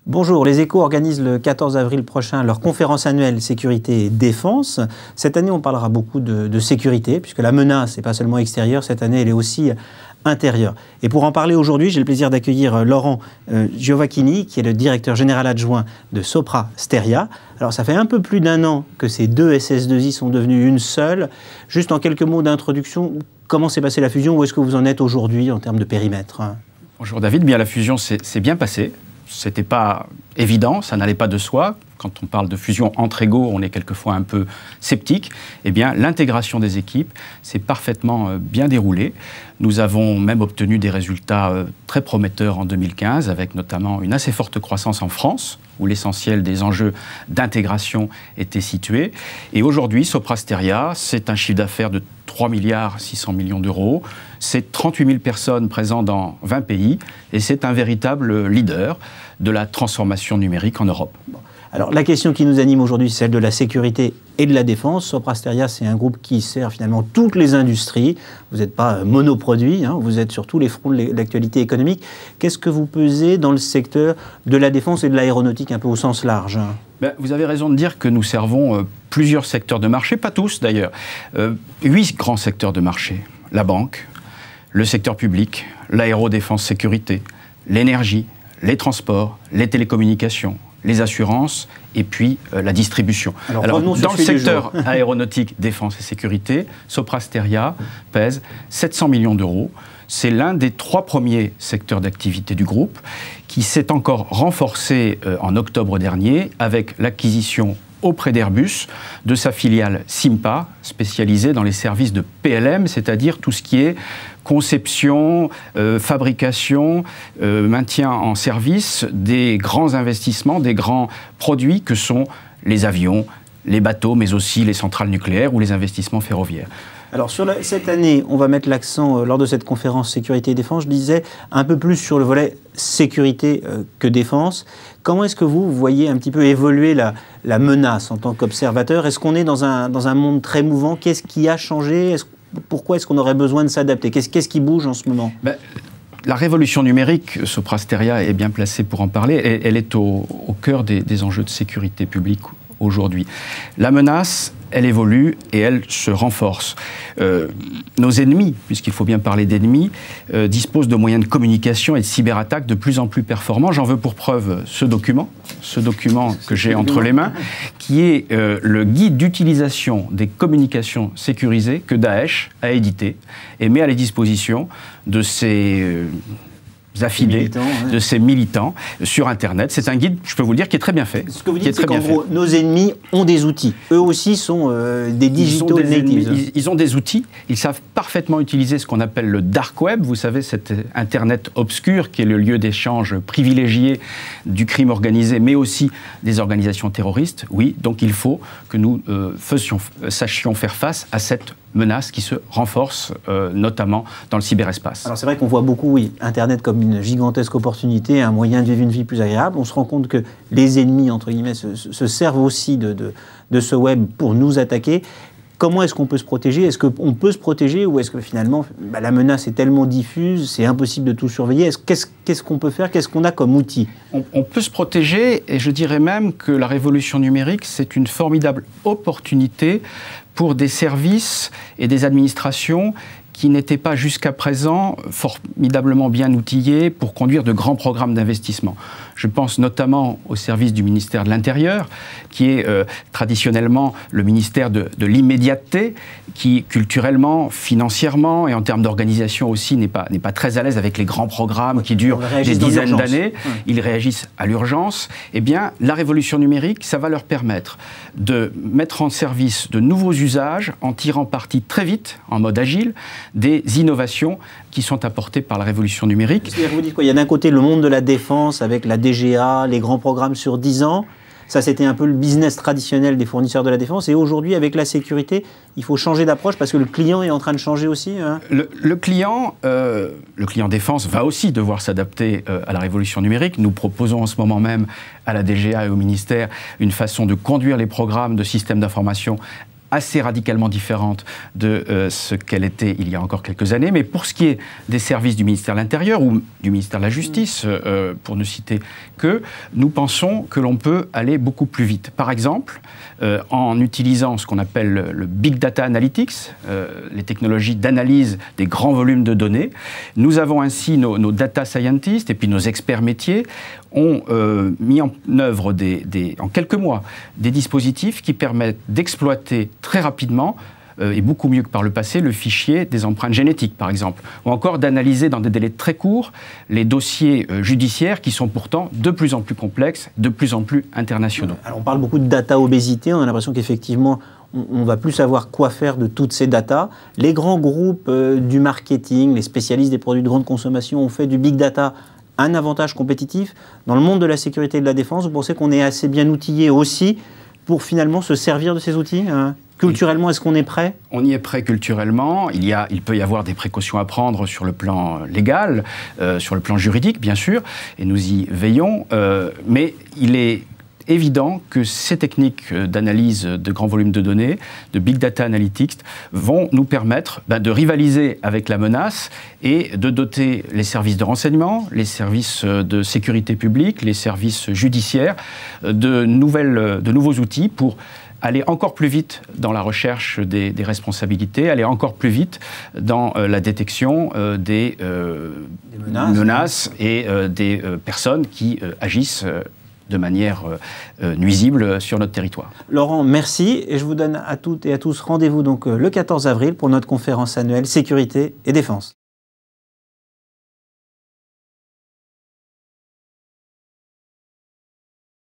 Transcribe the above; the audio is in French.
Bonjour, les Échos organisent le 14 avril prochain leur conférence annuelle Sécurité et Défense. Cette année, on parlera beaucoup de sécurité, puisque la menace n'est pas seulement extérieure, cette année, elle est aussi intérieure. Et pour en parler aujourd'hui, j'ai le plaisir d'accueillir Laurent Giovacchini, qui est le directeur général adjoint de Sopra Steria. Alors, ça fait un peu plus d'un an que ces deux SS2I sont devenus une seule. Juste en quelques mots d'introduction, comment s'est passée la fusion? Où est-ce que vous en êtes aujourd'hui en termes de périmètre? Bonjour David, bien la fusion s'est bien passée. C'était pas évident, ça n'allait pas de soi. Quand on parle de fusion entre égaux, on est quelquefois un peu sceptique. Eh bien, l'intégration des équipes s'est parfaitement bien déroulée. Nous avons même obtenu des résultats très prometteurs en 2015, avec notamment une assez forte croissance en France, où l'essentiel des enjeux d'intégration étaient situés. Et aujourd'hui, Sopra Steria, c'est un chiffre d'affaires de 3,6 milliards d'euros. C'est 38 000 personnes présentes dans 20 pays. Et c'est un véritable leader de la transformation numérique en Europe. Alors, la question qui nous anime aujourd'hui, c'est celle de la sécurité et de la défense. Sopra Steria, c'est un groupe qui sert finalement toutes les industries. Vous n'êtes pas monoproduit, vous êtes sur tous les fronts de l'actualité économique. Qu'est-ce que vous pesez dans le secteur de la défense et de l'aéronautique, un peu au sens large? Vous avez raison de dire que nous servons plusieurs secteurs de marché, pas tous d'ailleurs. 8 grands secteurs de marché. La banque, le secteur public, l'aérodéfense sécurité, l'énergie, les transports, les télécommunications, les assurances et puis la distribution. Alors dans le secteur aéronautique, défense et sécurité, Sopra Steria pèse 700 millions d'euros. C'est l'un des 3 premiers secteurs d'activité du groupe qui s'est encore renforcé en octobre dernier avec l'acquisition auprès d'Airbus de sa filiale Simpa, spécialisée dans les services de PLM, c'est-à-dire tout ce qui est conception, fabrication, maintien en service des grands investissements, des grands produits que sont les avions, les bateaux, mais aussi les centrales nucléaires ou les investissements ferroviaires. Alors, cette année, on va mettre l'accent, lors de cette conférence Sécurité et Défense, je disais, un peu plus sur le volet sécurité que défense. Comment est-ce que vous voyez un petit peu évoluer la menace en tant qu'observateur? Est-ce qu'on est dans un monde très mouvant? Qu'est-ce qui a changé? Pourquoi est-ce qu'on aurait besoin de s'adapter? Qu'est-ce qui bouge en ce moment? La révolution numérique, Sopra Steria est bien placée pour en parler. Elle est au cœur des enjeux de sécurité publique aujourd'hui. La menace, elle évolue et elle se renforce. Nos ennemis, puisqu'il faut bien parler d'ennemis, disposent de moyens de communication et de cyberattaques de plus en plus performants. J'en veux pour preuve ce document que j'ai entre les mains, qui est le guide d'utilisation des communications sécurisées que Daesh a édité et met à la disposition de ses affidés, de ces militants sur Internet. C'est un guide, je peux vous le dire, qui est très bien fait. Ce que vous dites, c'est qu'en gros, nos ennemis ont des outils. Eux aussi sont des digital natives. Ils ont des outils. Ils savent parfaitement utiliser ce qu'on appelle le dark web. Vous savez, cet Internet obscur qui est le lieu d'échange privilégié du crime organisé, mais aussi des organisations terroristes. Oui, donc il faut que nous sachions faire face à cette menace qui se renforce, notamment dans le cyberespace. Alors c'est vrai qu'on voit beaucoup, oui, Internet comme une gigantesque opportunité, un moyen de vivre une vie plus agréable. On se rend compte que les ennemis, entre guillemets, se servent aussi de ce web pour nous attaquer. Comment est-ce qu'on peut se protéger? Est-ce qu'on peut se protéger ou est-ce que finalement la menace est tellement diffuse, c'est impossible de tout surveiller? Qu'est-ce qu'on peut faire? Qu'est-ce qu'on a comme outil? On peut se protéger et je dirais même que la révolution numérique, c'est une formidable opportunité pour des services et des administrations qui n'étaient pas jusqu'à présent formidablement bien outillés pour conduire de grands programmes d'investissement. Je pense notamment au service du ministère de l'Intérieur, qui est traditionnellement le ministère de l'immédiateté, qui culturellement, financièrement et en termes d'organisation aussi n'est pas très à l'aise avec les grands programmes qui durent des dizaines d'années. Ils réagissent à l'urgence. Eh bien, la révolution numérique, ça va leur permettre de mettre en service de nouveaux usages en tirant parti très vite, en mode agile, des innovations qui sont apportées par la révolution numérique. Vous dites quoi? Il y a d'un côté le monde de la défense avec la DGA, les grands programmes sur 10 ans. Ça, c'était un peu le business traditionnel des fournisseurs de la défense. Et aujourd'hui, avec la sécurité, il faut changer d'approche parce que le client est en train de changer aussi. Le client défense va aussi devoir s'adapter à la révolution numérique. Nous proposons en ce moment même à la DGA et au ministère une façon de conduire les programmes de systèmes d'information assez radicalement différente de ce qu'elle était il y a encore quelques années. Mais pour ce qui est des services du ministère de l'Intérieur ou du ministère de la Justice, pour ne citer que, nous pensons que l'on peut aller beaucoup plus vite. Par exemple, en utilisant ce qu'on appelle le Big Data Analytics, les technologies d'analyse des grands volumes de données, nous avons ainsi nos data scientists et puis nos experts métiers ont mis en œuvre en quelques mois des dispositifs qui permettent d'exploiter très rapidement et beaucoup mieux que par le passé, le fichier des empreintes génétiques, par exemple, ou encore d'analyser dans des délais très courts les dossiers judiciaires qui sont pourtant de plus en plus complexes, de plus en plus internationaux. Alors on parle beaucoup de data obésité, on a l'impression qu'effectivement, on va plus savoir quoi faire de toutes ces datas. Les grands groupes du marketing, les spécialistes des produits de grande consommation ont fait du big data un avantage compétitif. Dans le monde de la sécurité et de la défense, vous pensez qu'on est assez bien outillé aussi pour finalement se servir de ces outils Culturellement, est-ce qu'on est prêt? On y est prêt culturellement. Il peut y avoir des précautions à prendre sur le plan légal, sur le plan juridique, bien sûr, et nous y veillons. Mais il est évident que ces techniques d'analyse de grands volumes de données, de Big Data Analytics, vont nous permettre de rivaliser avec la menace et de doter les services de renseignement, les services de sécurité publique, les services judiciaires de nouveaux outils pour aller encore plus vite dans la recherche des responsabilités, aller encore plus vite dans la détection des menaces et des personnes qui agissent de manière nuisible sur notre territoire. Laurent, merci. Et je vous donne à toutes et à tous rendez-vous donc le 14 avril pour notre conférence annuelle Sécurité et Défense.